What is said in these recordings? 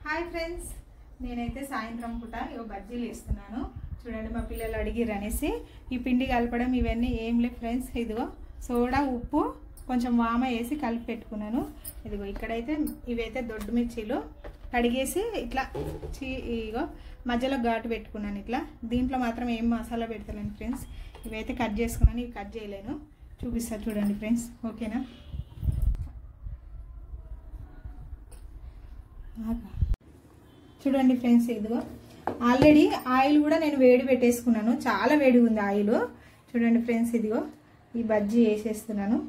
Hi friends, నేనైతే సాయంత్రం పూట బజ్జీలు వేస్తున్నాను. చూడండి, మా పిల్లలు అడిగిర్రు అనేసి ఈ పిండి కలపడం ఇవన్నీ ఏం లేదు ఫ్రెండ్స్. ఇదిగో సోడా, ఉప్పు, కొంచెం వామ వేసి కలిపి పెట్టుకున్నాను. ఇదిగో ఇక్కడైతే ఇవైతే దొడ్డు మిర్చీలు కడిగేసి ఇట్లా ఇగో మధ్యలో ఘాటు పెట్టుకున్నాను. ఇట్లా దీంట్లో మాత్రం ఏం మసాలా పెడతలేను ఫ్రెండ్స్. ఇవైతే కట్ చేసుకున్నాను, ఇవి కట్ చేయలేను. చూపిస్తా చూడండి ఫ్రెండ్స్, ఓకేనా? చూడండి ఫ్రెండ్స్, ఇదిగో ఆల్రెడీ ఆయిల్ కూడా నేను వేడి పెట్టేసుకున్నాను. చాలా వేడి ఉంది ఆయిల్. చూడండి ఫ్రెండ్స్, ఇదిగో ఈ బజ్జీ వేసేస్తున్నాను.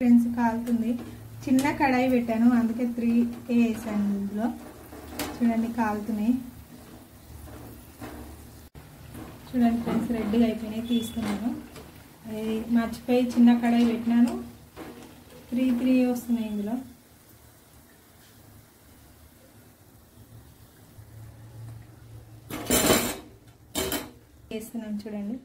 ఫ్రెండ్స్ కాలుతుంది. చిన్న కడాయి పెట్టాను, అందుకే 3 వేసాను ఇందులో. చూడండి కాలుతున్నాయి. చూడండి ఫ్రెండ్స్, రెడ్గా అయిపోయినాయి, తీస్తున్నాను. మర్చిపోయి చిన్న కడాయి పెట్టినాను. 3 వస్తున్నాయి ఇందులో. వేస్తున్నాను చూడండి.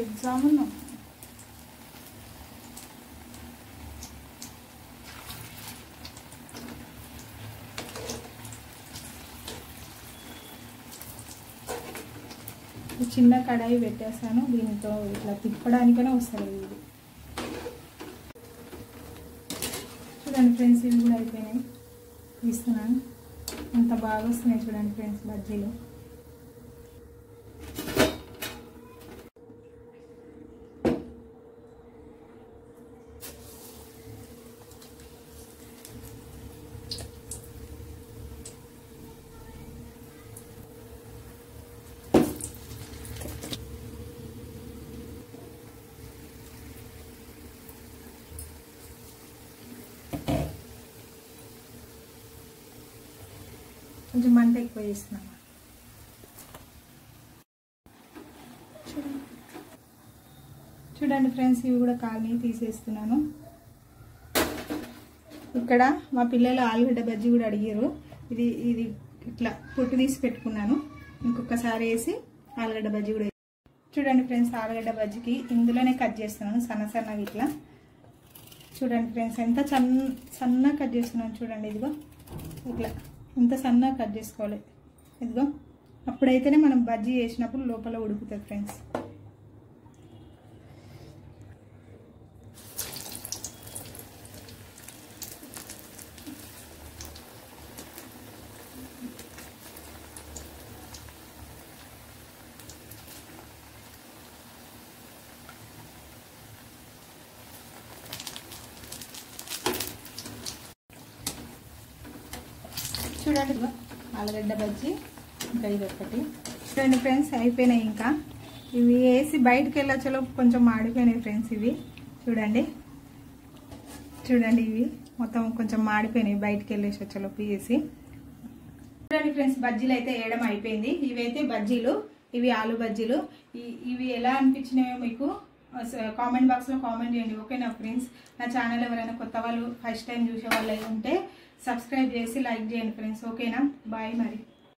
ఎగ్జామ్ ఉన్నా చిన్న కడాయి పెట్టేసాను. దీంతో ఇట్లా తిప్పడానికనే వస్తుంది ఇది. చూడండి ఫ్రెండ్స్, ఇవి కూడా అయిపోయినాయి, తీస్తున్నాను. అంత బాగా వస్తున్నాయి చూడండి ఫ్రెండ్స్ బజ్జీలు. కొంచెం మంట ఎక్కువ చేస్తున్నాను. చూడండి ఫ్రెండ్స్, ఇవి కూడా కాల్ని తీసేస్తున్నాను. ఇక్కడ మా పిల్లలు ఆలుగడ్డ బజ్జీ కూడా అడిగారు. ఇది ఇట్లా పొట్టు తీసి పెట్టుకున్నాను. ఇంకొకసారి వేసి ఆలుగడ్డ బజ్జీ కూడా. చూడండి ఫ్రెండ్స్, ఆలుగడ్డ బజ్జీకి ఇందులోనే కట్ చేస్తున్నాను సన్నగా ఇట్లా. చూడండి ఫ్రెండ్స్, ఎంత సన్నగా కట్ చేస్తున్నాను చూడండి. ఇదిగో ఇట్లా ఇంత సన్నగా కట్ చేసుకోవాలి. ఇదిగో అప్పుడైతేనే మనం బజ్జీ వేసినప్పుడు లోపల ఉడుకుతుంది ఫ్రెండ్స్. చూడండి, ఆలుగడ్డ బజ్జీ ఇంకా ఇది ఒకటి. చూడండి ఫ్రెండ్స్, అయిపోయినాయి. ఇంకా ఇవి వేసి బయటకు వెళ్ళొచ్చలో కొంచెం మాడిపోయినాయి ఫ్రెండ్స్. ఇవి చూడండి ఇవి మొత్తం కొంచెం మాడిపోయినాయి బయటకు వెళ్ళేసి వచ్చేలోపు వేసి. చూడండి ఫ్రెండ్స్, బజ్జీలు అయితే వేయడం అయిపోయింది. ఇవైతే బజ్జీలు, ఇవి ఆలు బజ్జీలు. ఇవి ఎలా అనిపించినాయో మీకు కామెంట్ బాక్స్లో కామెంట్ చేయండి, ఓకేనా ఫ్రెండ్స్? నా ఛానల్ ఎవరైనా కొత్త వాళ్ళు ఫస్ట్ టైం చూసే వాళ్ళు ఉంటే సబ్స్క్రైబ్ చేసి లైక్ చేయండి ఫ్రెండ్స్, ఓకేనా? బాయ్ మరి.